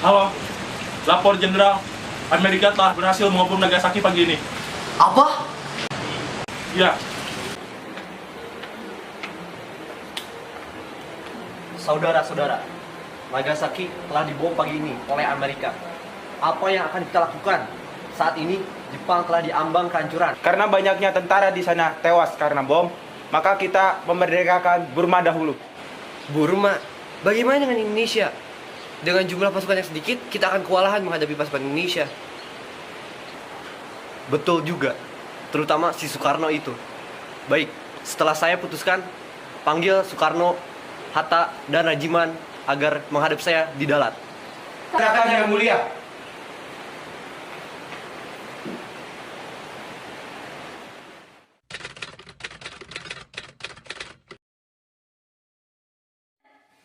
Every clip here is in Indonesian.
Halo, lapor Jenderal. Amerika telah berhasil mengebom Nagasaki pagi ini. Apa? Ya, Saudara-saudara, Nagasaki telah dibom pagi ini oleh Amerika. Apa yang akan kita lakukan? Saat ini Jepang telah diambang kehancuran. Karena banyaknya tentara di sana tewas karena bom, maka kita memerdekakan Burma dahulu. Burma, bagaimana dengan Indonesia? Dengan jumlah pasukan yang sedikit, kita akan kewalahan menghadapi pasukan Indonesia. Betul juga, terutama si Soekarno itu. Baik, setelah saya putuskan, panggil Soekarno, Hatta, dan Rajiman agar menghadap saya di Dalat. Silakan yang mulia.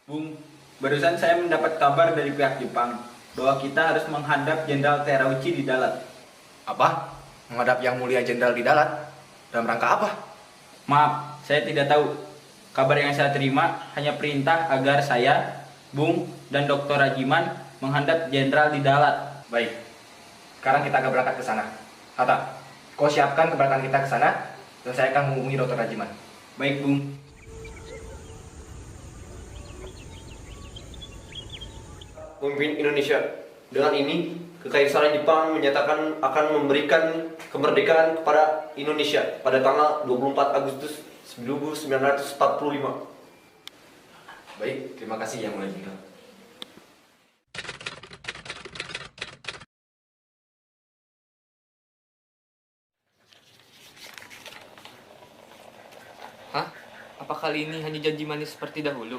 Bung, barusan saya mendapat kabar dari pihak Jepang bahwa kita harus menghadap Jenderal Terauchi di Dalat. Apa? Menghadap Yang Mulia Jenderal di Dalat? Dalam rangka apa? Maaf, saya tidak tahu. Kabar yang saya terima hanya perintah agar saya, Bung, dan Dr. Rajiman menghadap Jenderal di Dalat. Baik. Sekarang kita akan berangkat ke sana. Hatta, kau siapkan keberangkatan kita ke sana dan saya akan menghubungi Dr. Rajiman. Baik, Bung. Pemimpin Indonesia, dengan ini Kekaisaran Jepang menyatakan akan memberikan kemerdekaan kepada Indonesia pada tanggal 24 Agustus 1945. Baik, terima kasih Yang Mulia Jenderal. Hah? Apa kali ini hanya janji manis seperti dahulu?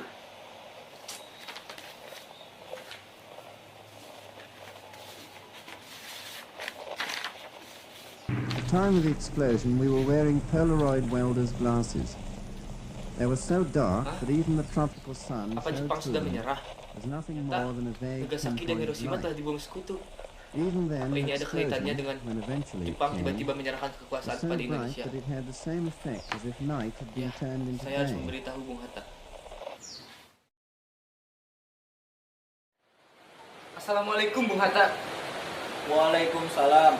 At the time of the explosion, we were wearing Polaroid welder's glasses. They were so dark that even the tropical sun Apa showed Jepang through sudah them. menyerah? There's nothing Ternyata more than a vague Nagasaki dan pinpoint Hiroshima telah light. dibom sekutu. Even then, Apa ini the ada kaitannya explosion, dengan when eventually it Jepang came, tiba-tiba menyerahkan was kekuasaan so pada bright Indonesia? that it had the same effect as if night had been Ya, turned into saya harus day. memberitahu Bung Hatta. Assalamualaikum Bung Hatta. Waalaikumsalam.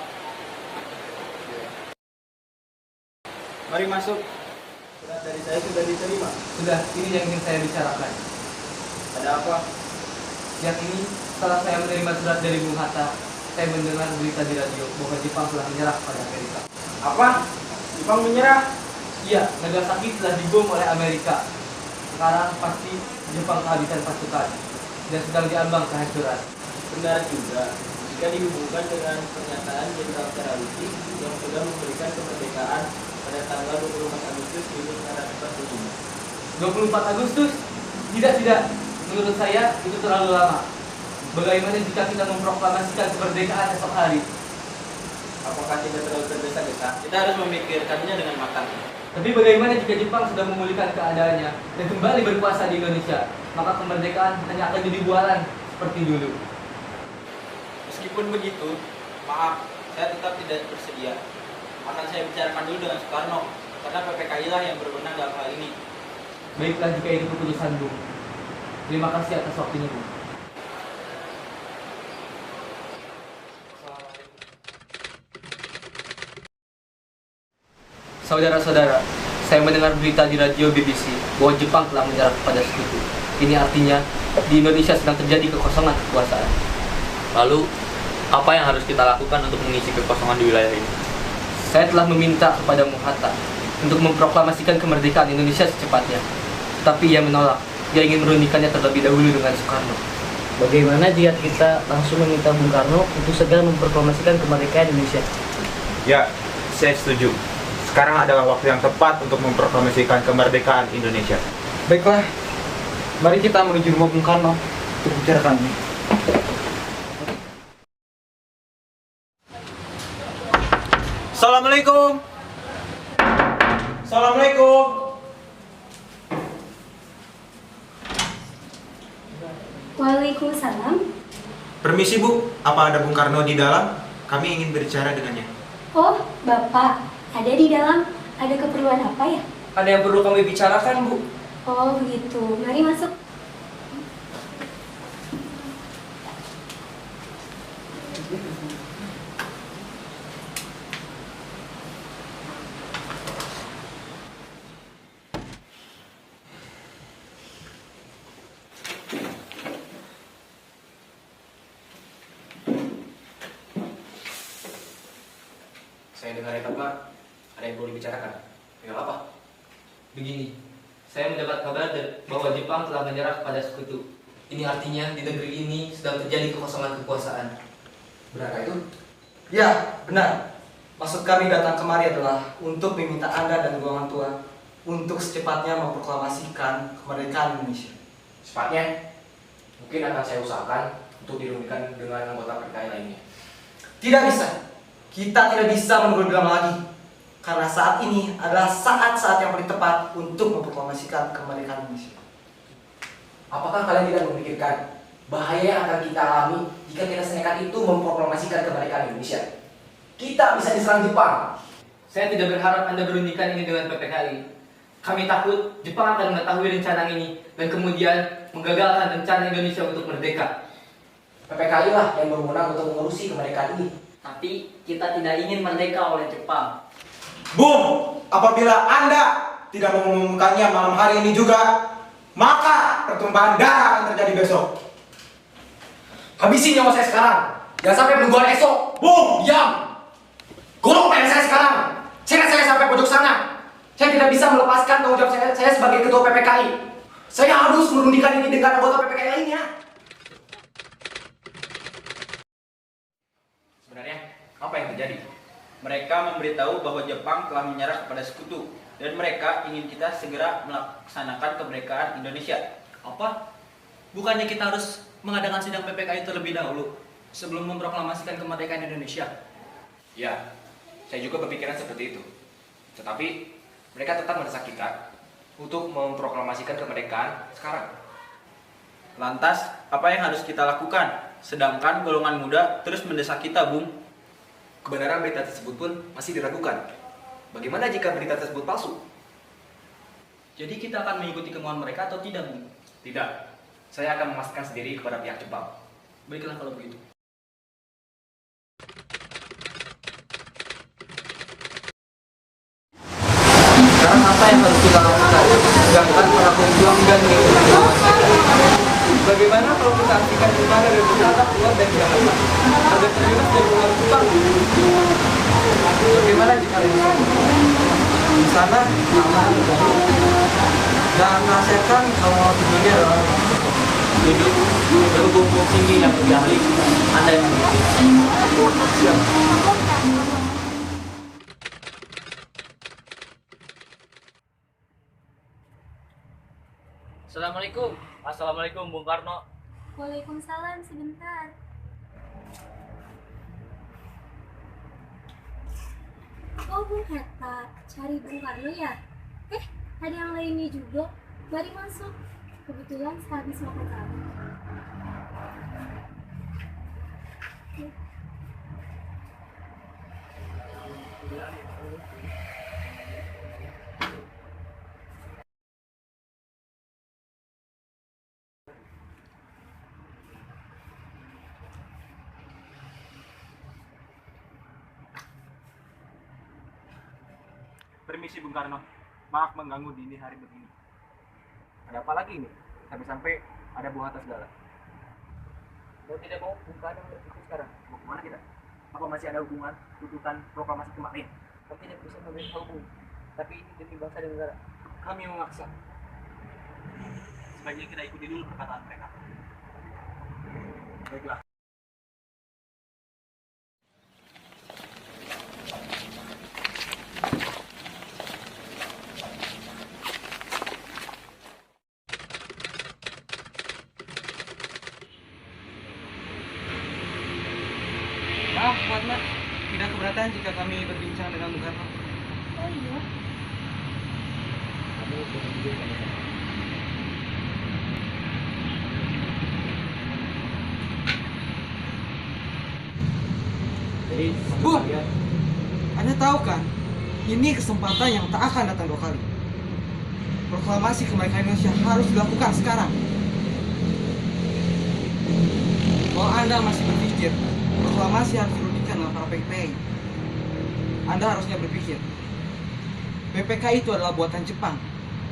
Mari masuk. Surat dari saya sudah diterima. Sudah, ini yang ingin saya bicarakan. Ada apa? Yang ini, setelah saya menerima surat dari Bung Hatta, saya mendengar berita di radio bahwa Jepang telah menyerah pada Amerika. Apa? Jepang menyerah? Iya, Nagasaki telah dibom oleh Amerika. Sekarang pasti Jepang kehabisan pasukan dan sedang diambang kehancuran. Benar juga. Jika dihubungkan dengan pernyataan Jenderal Terauchi yang sudah memberikan kemerdekaan pada tanggal 24 Agustus 1945. 24 Agustus? Tidak. Menurut saya itu terlalu lama. Bagaimana jika kita memproklamasikan kemerdekaan esok hari? Apakah tidak terlalu tergesa-gesa? Kita harus memikirkannya dengan matang. Tapi bagaimana jika Jepang sudah memulihkan keadaannya dan kembali berkuasa di Indonesia? Maka kemerdekaan hanya akan jadi bualan seperti dulu. Meskipun begitu, maaf, saya tetap tidak bersedia. Akan saya bicarakan dulu dengan Soekarno, karena PPKI lah yang berwenang dalam hal ini. Baiklah jika itu keputusan Bung. Terima kasih atas waktunya Bung. Saudara-saudara, saya mendengar berita di radio BBC bahwa Jepang telah menyerah kepada sekutu. Ini artinya di Indonesia sedang terjadi kekosongan kekuasaan. Lalu, apa yang harus kita lakukan untuk mengisi kekosongan di wilayah ini? Saya telah meminta kepada Muhatta untuk memproklamasikan kemerdekaan Indonesia secepatnya. Tetapi ia menolak. Dia ingin merundingkannya terlebih dahulu dengan Soekarno. Bagaimana jika kita langsung meminta Bung Karno untuk segera memproklamasikan kemerdekaan Indonesia? Ya, saya setuju. Sekarang adalah waktu yang tepat untuk memproklamasikan kemerdekaan Indonesia. Baiklah, mari kita menuju rumah Bung Karno untuk bicarakan ini. Assalamualaikum. Assalamualaikum. Waalaikumsalam. Permisi Bu, apa ada Bung Karno di dalam? Kami ingin berbicara dengannya. Oh, Bapak, ada di dalam. Ada keperluan apa ya? Ada yang perlu kami bicarakan, Bu. Oh, begitu. Mari masuk. Saya dengar ya Pak, ada yang perlu dibicarakan. Ya apa? Begini, saya mendapat kabar bahwa Jepang telah menyerah kepada sekutu. Ini artinya di negeri ini sedang terjadi kekosongan kekuasaan. Benarkah itu? Ya, benar. Maksud kami datang kemari adalah untuk meminta Anda dan golongan tua untuk secepatnya memproklamasikan kemerdekaan Indonesia. Secepatnya, mungkin akan saya usahakan untuk dirundingkan dengan anggota PKI lainnya. Tidak bisa. Kita tidak bisa menunggu lebih lama lagi. Karena saat ini adalah saat-saat yang paling tepat untuk memproklamasikan kemerdekaan Indonesia. Apakah kalian tidak memikirkan bahaya yang akan kita alami jika kita senekat itu memproklamasikan kemerdekaan Indonesia? Kita bisa diserang Jepang. Saya tidak berharap Anda berundingkan ini dengan PPKI. Kami takut Jepang akan mengetahui rencana ini dan kemudian menggagalkan rencana Indonesia untuk merdeka. PPKI lah yang berwenang untuk mengurusi kemerdekaan ini. Tapi kita tidak ingin merdeka oleh Jepang. Bung, apabila Anda tidak mengumumkannya malam hari ini juga, maka pertumpahan darah akan terjadi besok. Habisin nyawa saya sekarang. Jangan sampai menunggu hari esok. Bung, Diam! Golong pengen saya sekarang. Seret saya sampai pojok sana. Saya tidak bisa melepaskan tanggung jawab saya sebagai ketua PPKI. Saya harus merundingkan ini dengan anggota PPKI lainnya. Sebenarnya, apa yang terjadi? Mereka memberitahu bahwa Jepang telah menyerah kepada sekutu dan mereka ingin kita segera melaksanakan kemerdekaan Indonesia. Apa? Bukannya kita harus mengadakan sidang PPKI terlebih dahulu sebelum memproklamasikan kemerdekaan Indonesia? Ya, saya juga berpikiran seperti itu. Tetapi mereka tetap mendesak kita untuk memproklamasikan kemerdekaan sekarang. Lantas, apa yang harus kita lakukan? Sedangkan golongan muda terus mendesak kita, Bung. Kebenaran berita tersebut pun masih diragukan. Bagaimana jika berita tersebut palsu? Jadi kita akan mengikuti kemauan mereka atau tidak, Bung? Tidak. Saya akan memastikan sendiri kepada pihak Jepang. Baiklah kalau begitu. Sekarang apa yang harus kita lakukan? Sedangkan para pejuang dan bagaimana kalau kita aktifkan kemana dan berkata keluar dari Jakarta agar terbebas dari luar Jepang? Bagaimana jika di sana aman dan nasihatkan kalau tingginya adalah Duduk berkumpul tinggi yang lebih ahli. Anda yang siap. Assalamualaikum. Assalamualaikum Bung Karno. Waalaikumsalam, sebentar. Oh, Bung Hatta, cari Bung Karno ya? Ada yang lainnya juga. Mari masuk. Kebetulan sehabis makan tadi. Permisi Bung Karno, maaf mengganggu dini hari begini. Ada apa lagi ini? Sampai-sampai ada buah atas segala. Mau tidak mau Bung Karno berpikir sekarang. Mau kemana kita? Apa masih ada hubungan tuntutan proklamasi kemarin? Kami tidak bisa memberitahu Bung. Tapi ini demi bangsa dan negara. Kami memaksa. Sebaiknya kita ikuti dulu perkataan mereka. Baiklah. Maaf, Fatma. Tidak keberatan jika kami berbincang dengan Bung Karno. Oh iya? Bu, Anda tahu kan? Ini kesempatan yang tak akan datang dua kali. Proklamasi kemerdekaan Indonesia harus dilakukan sekarang. Kalau Anda masih berpikir proklamasi harus dirundingkan dengan para PPKI. Anda harusnya berpikir, PPKI itu adalah buatan Jepang,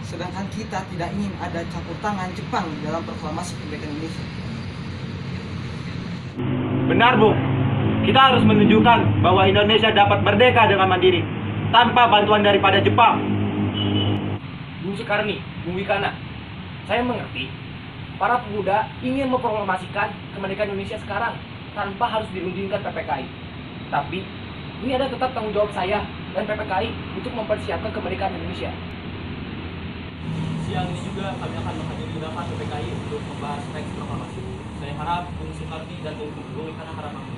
sedangkan kita tidak ingin ada campur tangan Jepang dalam proklamasi kemerdekaan Indonesia. Benar, Bung. Kita harus menunjukkan bahwa Indonesia dapat merdeka dengan mandiri, tanpa bantuan daripada Jepang. Bung Sukarni, Bung Wikana, saya mengerti para pemuda ingin memproklamasikan kemerdekaan Indonesia sekarang tanpa harus dirundingkan PPKI. Tapi ini ada tetap tanggung jawab saya dan PPKI untuk mempersiapkan kemerdekaan Indonesia. Siang ini juga kami akan menghadiri undangan PPKI untuk membahas teks proklamasi. Saya harap Bung Sukarni dan Bung Wikana harap mampu.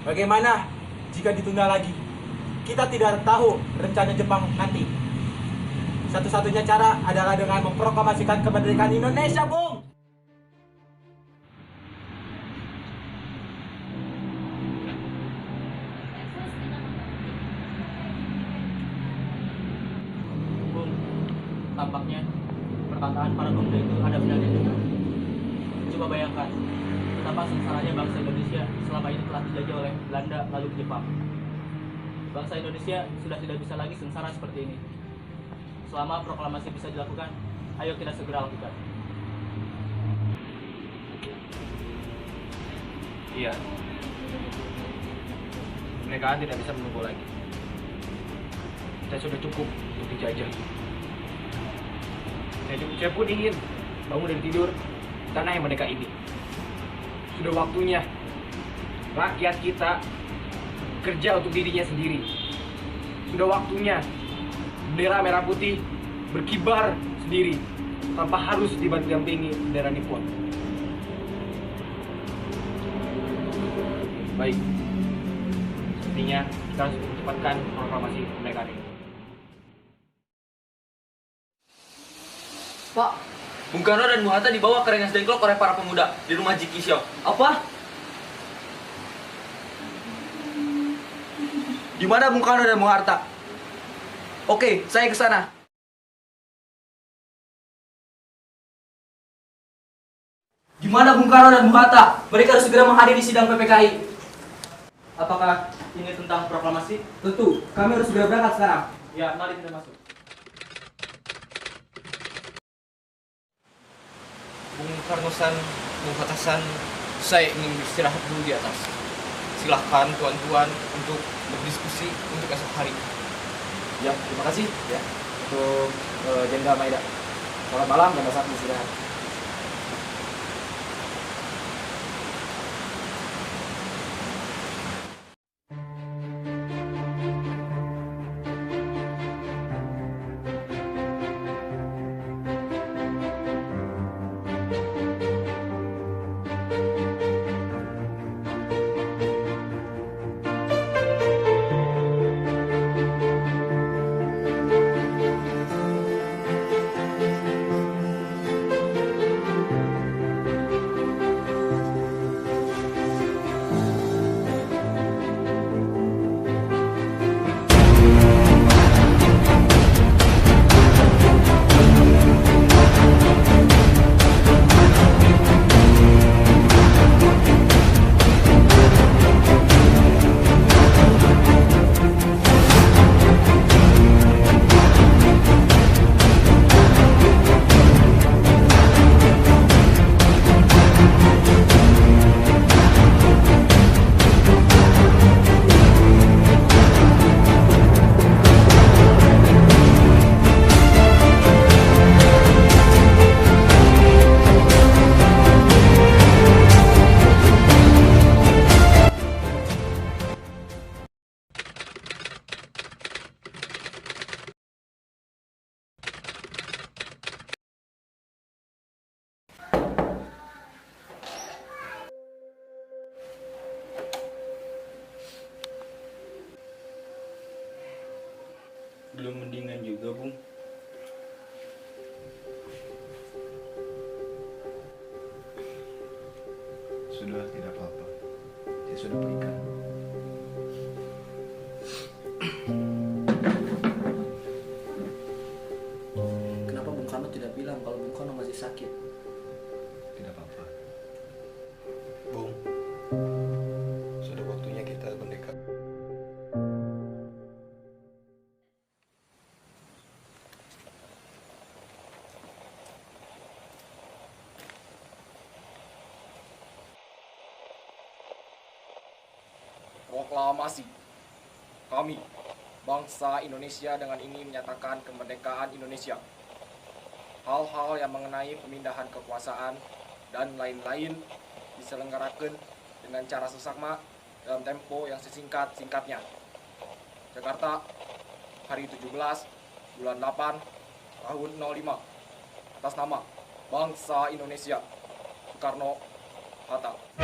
Bagaimana jika ditunda lagi? Kita tidak tahu rencana Jepang nanti. Satu-satunya cara adalah dengan memproklamasikan kemerdekaan Indonesia, Bung. Bung, tampaknya perkataan para pemuda itu ada benarnya juga. Coba bayangkan, betapa sengsaranya bangsa Indonesia selama ini telah dijajah oleh Belanda lalu Jepang. Bangsa Indonesia sudah tidak bisa lagi sengsara seperti ini. Selama proklamasi bisa dilakukan, ayo kita segera lakukan. Iya. Kemerdekaan tidak bisa menunggu lagi. Kita sudah cukup untuk dijajah. Saya pun ingin bangun dari tidur di tanah yang merdeka ini. Sudah waktunya rakyat kita kerja untuk dirinya sendiri. Sudah waktunya bendera merah putih berkibar sendiri tanpa harus didampingi bendera Nippon. Baik, sepertinya kita harus mempercepatkan proklamasi kemerdekaan ini. Pak, Bung Karno dan Bung Hatta dibawa ke Rengas Dengklok oleh para pemuda di rumah Jiki Xiao. Apa? Di mana Bung Karno dan Bung Hatta? Oke, saya ke sana. Di mana Bung Karno dan Bung Hatta? Mereka harus segera menghadiri sidang PPKI. Apakah ini tentang proklamasi? Tentu, kami harus segera berangkat sekarang. Ya, mari kita masuk. Bung Karno-san, Bung Hatta-san, saya ingin beristirahat dulu di atas. Silahkan tuan-tuan untuk berdiskusi untuk esok hari. Ya, terima kasih ya untuk Jenderal Maeda. Selamat malam dan saat istirahat. Belum mendingan juga, Bung. Sudah, tidak apa-apa. Saya sudah berikan. Kenapa Bung Karno tidak bilang kalau Bung Karno masih sakit? Tidak apa-apa. Bung, sudah Proklamasi. Kami, bangsa Indonesia dengan ini menyatakan kemerdekaan Indonesia. Hal-hal yang mengenai pemindahan kekuasaan dan lain-lain diselenggarakan dengan cara seksama dalam tempo yang sesingkat-singkatnya. Jakarta, hari 17 bulan 8 tahun 05, atas nama bangsa Indonesia, Soekarno-Hatta.